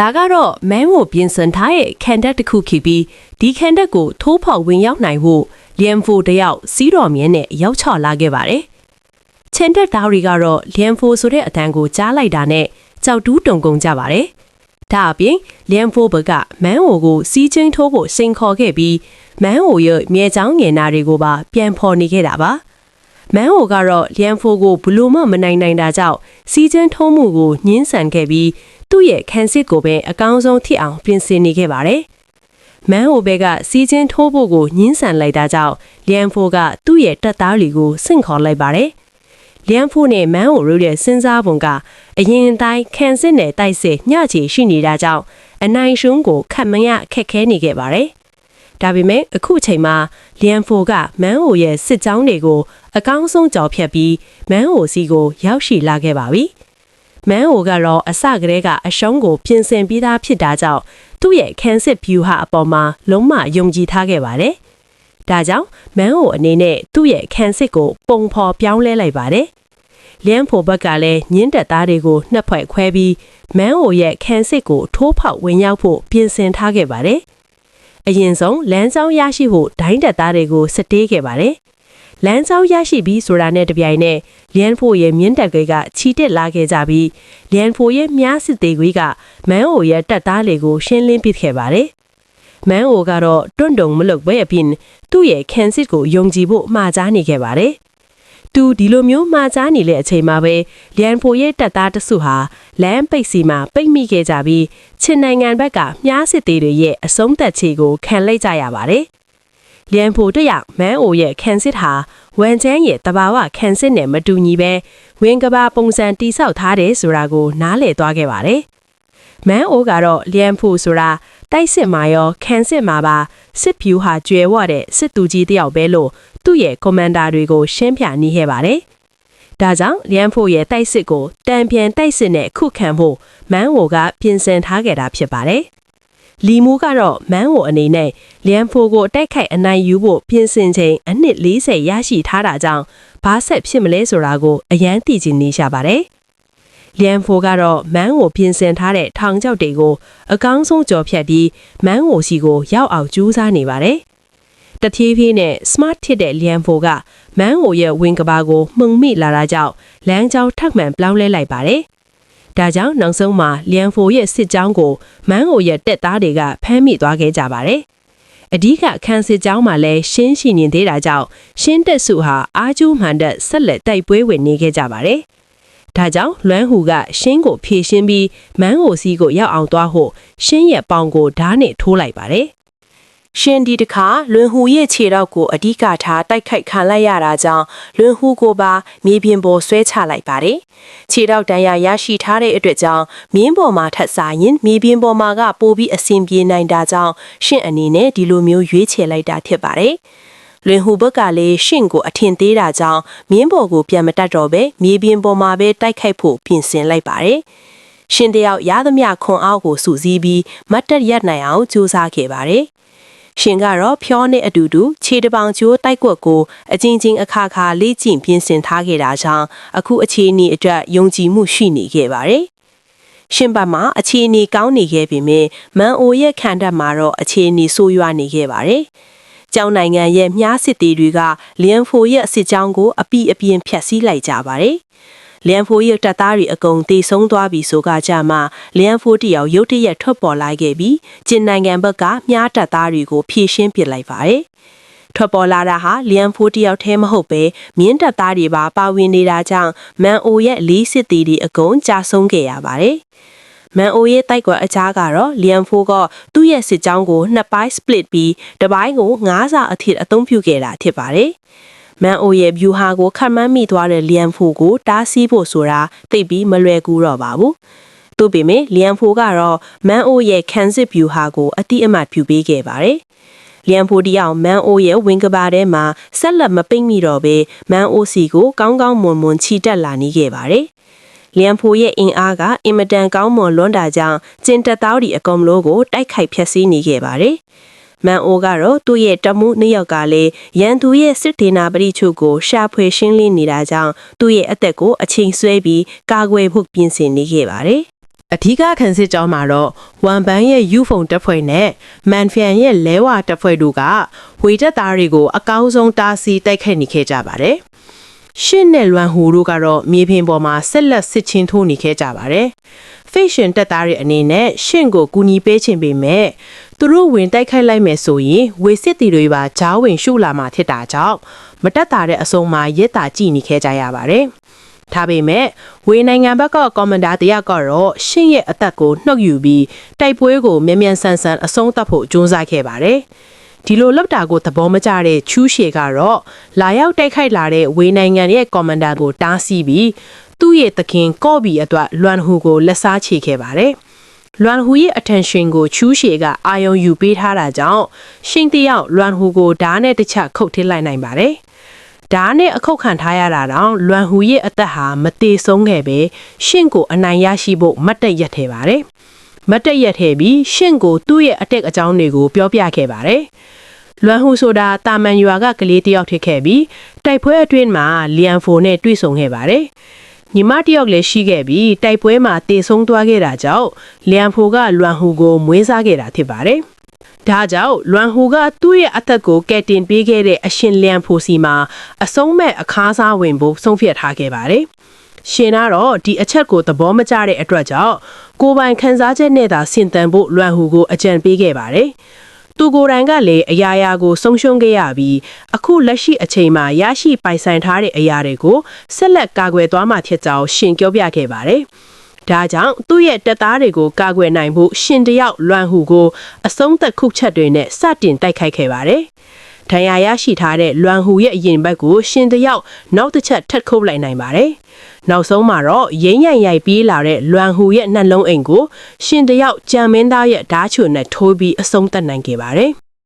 ဒါကတော့မန်းကိုပြင်ဆင်ထားတဲ့ခံတပ်တစ်ခုဖြစ်ပြီးဒီခံတပ်ကိုထိုးဖောက်ဝင်ရောက်နိုင်ဖို့လျန်ဖိုတယောက်စီးတော်မြင်းနဲ့ရောက်ချလာခဲ့ပါတယ်။ချန်တက်သားတွေကတော့လျန်ဖိုဆိုတဲ့အတန်ကိုကြားလိုက်တာနဲ့ကြောက်တူးတုန်ကုန်ကြပါတယ်။ဒါအပြင်လျန်ဖိုဘကမန်းအိုကိုစီးချင်းထိုးဖို့စိန်ခေါ်ခဲ့ပြီးမန်းအိုရဲ့မြေချောင်းငယ်နာတွေကိုပါပြန်ဖော်နေခဲ့တာပါ။မန်းအိုကတော့လျန်ဖိုကိုဘလို့မှမနိုင်တာကြောင့်စီးချင်းထိုးမှုကိုညှင်းဆန်ခဲ့ပြီးသူ့ရဲ့ခံစစ်ကိုပဲအကောင်းဆုံးထိအောင်ပြင်ဆင်နေခဲ့ပါတယ်။မန်းအိုဘက်ကစီးချင်းထိုးဖို့ကိုညှင်းဆန်လိုက်တာကြောင့်လျန်ဖိုကသူ့ရဲ့တပ်သားတွေကိုဆင့်ခေါ်လိုက်ပါတယ်။လျန်ဖိုနဲ့မန်းအိုတို့ရဲ့စဉ်းစားပုံကအရင်တိုင်းခံစစ်နဲ့တိုက်စစ်ညချီရှိနေတာကြောင့်အနိုင်ရှုံးကိုခတ်မရခက်ခဲနေခဲ့ပါတယ်။ဒါပေမဲ့အခုချိန်မှာလျန်ဖိုကမန်းအိုရဲ့စစ်ကြောင်းတွေကိုအကောင်းဆုံးကြော်ဖြတ်ပြီးမန်းအိုစီကိုရောက်ရှိလာခဲ့ပါပြီ။မန်းအိုကတော့အစကတည်းကအရှုံးကိုပြင်ဆင်ပြီးသားဖြစ်တာကြောင့်သူ့ရဲ့ခံစစ်ဗျူဟာအပေါ်မှာလုံးဝယုံကြည်ထားခဲ့ပါတယ်။ဒါကြောင့်မန်းအိုအနေနဲ့သူ့ရဲ့ခံစစ်ကိုပုံဖော်ပြောင်းလဲလိုက်ပါတယ်။လျန်ဖိုဘက်ကလည်းညင်းတက်သားတွေကိုနှစ်ဖွဲ့ခွဲပြီးမန်းအိုရဲ့ခံစစ်ကိုထိုးဖောက်ဝင်ရောက်ဖို့ပြင်ဆင်ထားခဲ့ပါတယ်။အရင်ဆုံးလမ်းကြောင်းရရှိဖို့ဒိုင်းတက်သားတွေကိုစတေးခဲ့ပါတယ်။လမ်းကြောင်းရရှိပြီးဆိုတာနဲ့တပြိုင်နက်လျန်ဖိုရဲ့မြင်းတက်တွေကချီတက်လာခဲ့ကြပြီးလျန်ဖိုရဲ့မြားစစ်သေးခွေးကမန်းအိုရဲ့တပ်သားတွေကိုရှင်းလင်းပစ်ခဲ့ပါတယ်။မန်းအိုကတော့တွန့်တုံမလုပ်ဘဲအပြင်သူ့ရဲ့ခံစစ်ကိုယုံကြည်ဖို့မှားကြားနေခဲ့ပါတယ်။သူဒီလိုမျိုးမှားကြားနေတဲ့အချိန်မှာပဲလျန်ဖိုရဲ့တပ်သားတစုဟာလမ်းပိတ်စီမှာပိတ်မိခဲ့ကြပြီးချင်းနိုင်ငံဘက်ကမြားစစ်သေးတွေရဲ့အဆုံးသက်ခြေကိုခံလိုက်ကြရပါတယ်။လျန်ဖိုတရမန်းအိုရဲ့ခံစစ်ဟာဝန်ချမ်းရဲ့တဘာဝခံစစ်နဲ့မတူညီပဲဝင်းကဘာပုံစံတိဆောက်ထားတယ်ဆိုတာကိုနားလည်သွားခဲ့ပါတယ်။မန်းအိုကတော့လျန်ဖိုဆိုတာတိုက်စစ်မှာရောခံစစ်မှာပါစစ်ဖြူဟာကျွဲဝတဲ့စစ်သူကြီးတယောက်ပဲလို့သူ့ရဲ့ကွန်မန်ဒါတွေကိုရှင်းပြနေခဲ့ပါတယ်။ဒါကြောင့်လျန်ဖိုရဲ့တိုက်စစ်ကိုတံပြန်တိုက်စစ်နဲ့ခုခံဖို့မန်းအိုကပြင်ဆင်ထားခဲ့တာဖြစ်ပါတယ်။လီမူကတော့မန်းအိုအနေနဲ့လျန်ဖိုကိုတိုက်ခိုက်အနိုင်ယူဖို့ပြင်ဆင်ချိန်အနှစ်40ရရှိထားတာကြောင့်ဘာဆက်ဖြစ်မလဲဆိုတာကိုအယမ်းသိချင်နေရှာပါတယ်။လျန်ဖိုကတော့မန်းကိုပြင်ဆင်ထားတဲ့ထောင်ချောက်တွေကိုအကောင်းဆုံးကြော်ဖြတ်ပြီးမန်းကိုစီကိုရောက်အောင်ကြိုးစားနေပါတယ်။တဖြည်းဖြည်းနဲ့ smart ဖြစ်တဲ့လျန်ဖိုကမန်းကိုရဲ့ဝင်ကဘာကိုမှုန်မိလာတာကြောင့်လမ်းကြောင်းထပ်မှန်ပြောင်းလဲလိုက်ပါတယ်။ဒါကြောင့်နောက်ဆုံးမှာလျန်ဖိုရဲ့စစ်ကြောင်းကိုမန်းကိုရဲ့တပ်သားတွေကဖမ်းမိသွားခဲ့ကြပါတယ်။အဓိကခံစစ်ကြောင်းမှာလည်းရှင်းရှိနေသေးတာကြောင့်ရှင်းတက်စုဟာအားကျူးမှန်တဲ့ဆက်လက်တိုက်ပွဲဝင်နေခဲ့ကြပါတယ်။ဒါကြောင့်လွမ်းဟူကရှင်းကိုဖြည့်ရှင်းပြီးမန်းကိုစီကိုရောက်အောင်သွားဖို့ရှင်းရဲ့ပေါင်ကိုဓာတ်နဲ့ထိုးလိုက်ပါတယ်။ရှင်းဒီတခါလွန်ဟူရဲ့ခြေထောက်ကိုအဓိကထားတိုက်ခိုက်ခံလိုက်ရတာကြောင့်လွန်ဟူကိုပါမြေပြင်ပေါ်ဆွဲချလိုက်ပါတယ်။ခြေထောက်တန်းရရရှိထားတဲ့အတွက်ကြောင့်မြင်းပေါ်မှာထပ်စားရင်မြေပြင်ပေါ်မှာကပိုပြီးအဆင်ပြေနိုင်တာကြောင့်ရှင်းအနေနဲ့ဒီလိုမျိုးရွေးချယ်လိုက်တာဖြစ်ပါတယ်။လွင်ဟူဘက်ကလည်းရှင့်ကိုအထင်သေးတာကြောင့်မြင်းပေါ်ကိုပြန်မတတ်တော့ပဲမြေပြင်ပေါ်မှာပဲတိုက်ခိုက်ဖို့ပြင်ဆင်လိုက်ပါတယ်။ရှင်တယောက်ရသမျှခွန်အားကိုစုစည်းပြီးမတ်တက်ရပ်နိုင်အောင်ကြိုးစားခဲ့ပါတယ်။ရှင်ကတော့ဖြောနဲ့အတူတူခြေတပေါင်ကျိုးတိုက်ကွက်ကိုအချင်းချင်းအခါခါလေ့ကျင့်ပြင်ဆင်ထားခဲ့တာကြောင့်အခုအခြေအနေအတွက်ယုံကြည်မှုရှိနေခဲ့ပါတယ်။ရှင်ဘတ်မှာအခြေအနေကောင်းနေခဲ့ပေမဲ့မန်အိုရဲ့ခံတပ်မှာတော့အခြေအနေဆိုးရွားနေခဲ့ပါတယ်။ကျောင်းနိုင်ငံရဲ့မြားစစ်သေးတွေကလျန်ဖိုရဲ့စစ်ကြောင်းကိုအပြင်းဖျက်ဆီးလိုက်ကြပါတယ်။လျန်ဖိုရဲ့တပ်သားတွေအကုန်တေဆုံးသွားပြီဆိုကကြမှာလျန်ဖိုတယောက်ရုတ်တရက်ထွက်ပေါ်လာခဲ့ပြီးကျင်နိုင်ငံဘက်ကမြားတပ်သားတွေကိုဖြည့်ရှင်းပစ်လိုက်ပါတယ်။ထွက်ပေါ်လာတာဟာလျန်ဖိုတယောက်တည်းမဟုတ်ပဲမြင်းတပ်သားတွေပါပါဝင်နေတာကြောင့်မန်အိုရဲ့လေးစစ်သေးတွေအကုန်ကြာဆုံးခဲ့ရပါတယ်။မန်အိုရဲ့တိုက်ကွက်အကြားကတော့လျန်ဖိုကသူ့ရဲ့စစ်ကြောင်းကိုနှစ်ပိုင်း split ပြီးတစ်ပိုင်းကို9စာအထိအသုံးပြုခဲ့တာဖြစ်ပါတယ်။မန်အိုရဲ့ဗျူဟာကိုခတ်မှန်းမိသွားတဲ့လျန်ဖိုကိုတားဆီးဖို့ဆိုတာသိပြီးမလွယ်ကူတော့ပါဘူး။သို့ပေမဲ့လျန်ဖိုကတော့မန်အိုရဲ့ခံစစ်ဗျူဟာကိုအတိအမှတ်ပြုပေးခဲ့ပါတယ်။လျန်ဖိုတယောက်မန်အိုရဲ့ဝင်ကဘာထဲမှာဆက်လက်မပိတ်မိတော့ပဲမန်အိုစီကိုကောင်းကောင်းမွန်မွန်ချီတက်လာနေခဲ့ပါတယ်။လျန်ဖိုရဲ့အင်အားကအင်မတန်ကောင်းမွန်လွန်းတာကြောင့်ကျင်တက်သားတွေအကုန်လုံးကိုတိုက်ခိုက်ဖျက်ဆီးနေခဲ့ပါတယ်။မန်အိုကတော့သူ့ရဲ့တမှုနှစ်ယောက်ကလည်းရန်သူရဲ့စစ်ဒေနာပရိချုပ်ကိုရှာဖွေရှင်းလင်းနေတာကြောင့်သူ့ရဲ့အသက်ကိုအချိန်ဆွဲပြီးကာကွယ်ဖို့ပြင်ဆင်နေခဲ့ပါတယ်။ အထူးခန်းစစ်ကြောင်းမှာတော့ဝန်ပန်းရဲ့ယူဖုန်တပ်ဖွဲ့နဲ့မန်ဖျန်ရဲ့လဲဝါတပ်ဖွဲ့တို့ကဝေတပ်သားတွေကိုအကောင်းဆုံးတားဆီးတိုက်ခိုက်နေခဲ့ကြပါတယ်။ရှင်းနဲ့လွမ်ဟူတို့ကတော့မြေပြင်ပေါ်မှာဆက်လက်စစ်ချင်းထိုးနေခဲ့ကြပါတယ်။ ဖေရှင်တပ်သားတွေအနေနဲ့ရှင့်ကိုကူညီပေးခြင်းပေမဲ့သူတို့ဝင်တိုက်ခိုက်လိုက်မယ်ဆိုရင်ဝေစစ်တီတွေပါဂျားဝင်ရှုလာမှာဖြစ်တာကြောင့်မတက်တာတဲ့အစုံမှာရက်တာကြည့်နေခဲ့ကြရပါတယ်။ဒါပေမဲ့ဝေနိုင်ငံဘက်ကကွန်မန်ဒါတယောက်ကတော့ရှင့်ရဲ့အသက်ကိုနှုတ်ယူပြီးတိုက်ပွဲကိုမြန်ဆန်အဆုံးသတ်ဖို့ကြိုးစားခဲ့ပါတယ်။ဒီလိုလောက်တာကိုသဘောမကျတဲ့ချူးရှေကတော့လာရောက်တိုက်ခိုက်လာတဲ့ဝေနိုင်ငံရဲ့ကွန်မန်ဒါကိုတားဆီးပြီးသူ့ရဲ့သခင်ကော့ဘီအတွက်လွမ်ဟူကိုလက်စားချေခဲ့ပါတယ်။လွမ်ဟူရဲ့ attention ကိုချူးရှေကအာယုံယူပေးထားတာကြောင့်ရှင်းတယောက်လွမ်ဟူကိုဓာတ်နဲ့တစ်ချက်ခုတ်ထစ်လိုက်နိုင်ပါတယ်။ဓာတ်နဲ့အခုတ်ခံထားရတာတောင်လွမ်ဟူရဲ့အသက်ဟာမသေးဆုံးခဲ့ပဲရှင်းကိုအနိုင်ရရှိဖို့မတ်တက်ရက်ထဲပါတယ်။မတ်တက်ရက်ထဲပြီးရှင်းကိုသူ့ရဲ့အတက်အကြောင်းတွေကိုပြောပြခဲ့ပါတယ်။လွမ်ဟူဆိုတာတာမန်ရွာကကလေးတယောက်ဖြစ်ခဲ့ပြီးတိုက်ပွဲအတွင်းမှာလီယန်ဖိုနဲ့တွေ့ဆုံခဲ့ပါတယ်။ညီမတယောက်လည်းရှိခဲ့ပြီးတိုက်ပွဲမှာတေဆုံးသွားခဲ့တာကြောင့်လီယန်ဖိုကလွမ်ဟူကိုမွေးစားခဲ့တာဖြစ်ပါတယ်။ဒါကြောင့်လွမ်ဟူကသူ့ရဲ့အသက်ကိုကယ်တင်ပေးခဲ့တဲ့အရှင်လီယန်ဖိုစီမှာအဆုံးမဲ့အခါးစားဝင်ဖို့ဆုံးဖြတ်ထားခဲ့ပါတယ်။ရှင်ကတော့ဒီအချက်ကိုသဘောမကျတဲ့အတွက်ကြောင့်ကိုပိုင်ခန်းစားချက်နဲ့သာဆင်တန်ဖို့လွမ်ဟူကိုအကြံပေးခဲ့ပါတယ်။သူကိုယ်တိုင်ကလည်းအရာရာကိုဆုံးရှုံးခဲ့ရပြီးအခုလက်ရှိအချိန်မှာရရှိပိုင်ဆိုင်ထားတဲ့အရာတွေကိုဆက်လက်ကာကွယ်သွားမှာဖြစ်ကြောင်းရှင်ပြောပြခဲ့ပါတယ်။ဒါကြောင့်သူ့ရဲ့တပ်သားတွေကိုကာကွယ်နိုင်ဖို့ရှင်တယောက်လွမ်ဟူကိုအဆုံးသက်ခုချက်တွေနဲ့စတင်တိုက်ခိုက်ခဲ့ပါတယ်။ဒဏ်ရာရရှိထားတဲ့လွမ်ဟူရဲ့အရင်ဘက်ကိုရှင်တယောက်နောက်တစ်ချက်ထပ်ခုတ်လိုက်နိုင်ပါတယ်။နောက်ဆုံးမှာတော့ရင်းရိုက်ပြေးလာတဲ့လွမ်ဟူရဲ့နှလုံးအိမ်ကိုရှင်တယောက်ကြံမင်းသားရဲ့ဓာတ်ချုံနဲ့ထိုးပြီးအဆုံးသတ်နိုင်ခဲ့ပါတယ်။